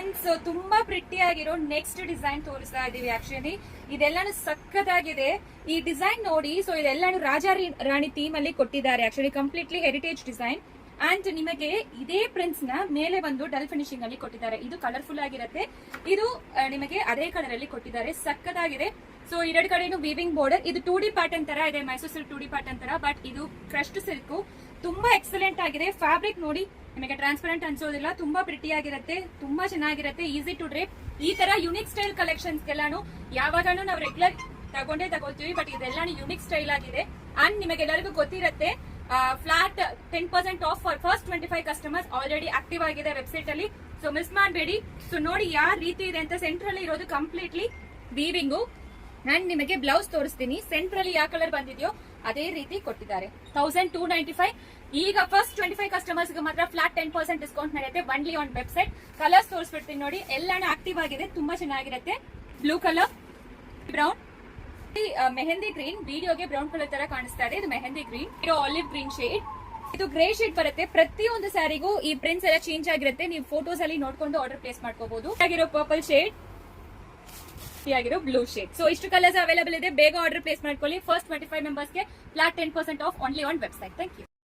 Friends, ತುಂಬಾ pretty ಆಗಿರೋ next design ತೋರಿಸ್ತಾ ಇದೀವಿ. ಆಕ್ಚುಲಿ ಇದೆಲ್ಲಾನು ಸಕ್ಕತ್ತಾಗಿದೆ. ಈ ಡಿಸೈನ್ ನೋಡಿ. ಸೊ ಇದೆಲ್ಲಾನು ರಾಜಾ ರಾಣಿ ಥೀಮ್ ಅಲ್ಲಿ ಕೊಟ್ಟಿದ್ದಾರೆ. Actually completely heritage design and ನಿಮಗೆ ಇದೇ ಪ್ರಿಂಟ್ಸ್ ನ ಮೇಲೆ ಬಂದು ಡಲ್ ಫಿನಿಶಿಂಗ್ ಅಲ್ಲಿ ಕೊಟ್ಟಿದ್ದಾರೆ. ಇದು ಕಲರ್ಫುಲ್ ಆಗಿರುತ್ತೆ. ಇದು ನಿಮಗೆ ಅದೇ ಕಲರ್ ಅಲ್ಲಿ ಕೊಟ್ಟಿದ್ದಾರೆ. ಸಕ್ಕತ್ತಾಗಿದೆ. ಸೊ ಎರಡು ಕಡೆನು ವೀವಿಂಗ್ ಬಾರ್ಡರ್. ಇದು 2D ಪ್ಯಾಟರ್ನ್ ತರ ಇದೆ, ಮೈಸೂರು ಸಿಲ್ಕ್ 2D ಪ್ಯಾಟರ್ನ್ ತರ. ಬಟ್ ಇದು ಕ್ರಶ್ಡ್ ಸಿಲ್ಕ್, ತುಂಬಾ ಎಕ್ಸಲೆಂಟ್ ಆಗಿದೆ. ಫ್ಯಾಬ್ರಿಕ್ ನೋಡಿ, ನಿಮಗೆ ಟ್ರಾನ್ಸ್ಪರೆಂಟ್ ಅನ್ಸೋದಿಲ್ಲ. ತುಂಬಾ ಪ್ರಿಟಿ ಆಗಿರುತ್ತೆ, ತುಂಬಾ ಚೆನ್ನಾಗಿರುತ್ತೆ, ಈಸಿ ಟು ಡ್ರೇಪ್. ಈ ತರ ಯುನಿಕ್ ಸ್ಟೈಲ್ ಕಲೆಕ್ಷನ್ಸ್ ಗೆಲ್ಲಾನು ಯಾವಾಗಾನು ನಾವು ರೆಗ್ಯುಲರ್ ತಗೋತೀವಿ. ಬಟ್ ಇದೆಲ್ಲ ಯುನಿಕ್ ಸ್ಟೈಲ್ ಆಗಿದೆ. ಅಂಡ್ ನಿಮಗೆಲ್ಲರಿಗೂ ಗೊತ್ತಿರುತ್ತೆ, flat 10% of for first 25 customers already active ಆಗಿದೆ ವೆಬ್ಸೈಟ್ ಅಲ್ಲಿ. ಸೊ ಮಿಸ್ ಮಾಡಬೇಡಿ. ಸೊ ನೋಡಿ ಯಾವ ರೀತಿ ಇದೆ ಅಂತ. ಸೆಂಟ್ರಲ್ಲಿ ಇರೋದು ಕಂಪ್ಲೀಟ್ಲಿ ವೀವಿಂಗು. ಅಂಡ್ ನಿಮಗೆ ಬ್ಲೌಸ್ ತೋರಿಸ್ತೀನಿ. ಸೆಂಟ್ರಲ್ಲಿ ಯಾವ ಕಲರ್ ಬಂದಿದೆಯೋ ಅದೇ ರೀತಿ ಕೊಟ್ಟಿದ್ದಾರೆ. 1295. ಈಗ ಫಸ್ಟ್ 25 ಕಸ್ಟಮರ್ಸ್ ಮಾತ್ರ ಫ್ಲಾಟ್ 10% ಡಿಸ್ಕೌಂಟ್ ನಡೆಯುತ್ತೆ. Only on website. ಕಲರ್ಸ್ ತೋರಿಸ್ಬಿಡ್ತೀನಿ ನೋಡಿ. ಎಲ್ಲಾನು ಆಕ್ಟಿವ್ ಆಗಿದೆ, ತುಂಬಾ ಚೆನ್ನಾಗಿರುತ್ತೆ. Blue colour, brown, mehndi green. ವಿಡಿಯೋಗೆ ಬ್ರೌನ್ ಕಲರ್ ತರ ಕಾಣಿಸ್ತಾ ಇದೆ. ಇದು ಮೆಹಂದಿ ಗ್ರೀನ್. ಇದು ಆಲಿವ್ ಗ್ರೀನ್ ಶೇಡ್. ಇದು ಗ್ರೇ ಶೇಡ್ ಬರುತ್ತೆ. ಪ್ರತಿಯೊಂದು ಸ್ಯಾರಿಗೂ ಈ ಪ್ರಿಂಟ್ಸ್ ಎಲ್ಲ ಚೇಂಜ್ ಆಗಿರುತ್ತೆ. ನೀವು ಫೋಟೋಸ್ ಅಲ್ಲಿ ನೋಡ್ಕೊಂಡು ಆರ್ಡರ್ ಪ್ಲೇಸ್ ಮಾಡ್ಕೋಬಹುದು. ಆಗಿರೋ ಪರ್ಪಲ್ ಶೇಡ್, ಆಗಿರೋ ಬ್ಲೂ ಶೇಡ್. ಸೊ ಇಷ್ಟು ಕಲರ್ಸ್ ಅವೈಲೇಬಲ್ ಇದೆ. ಬೇಗ ಆರ್ಡರ್ ಪ್ಲೇಸ್ ಮಾಡ್ಕೊಳ್ಳಿ. ಫಸ್ಟ್ 25 ಮೆಂಬರ್ಸ್ಗೆ flat 10% off only on website. Thank you.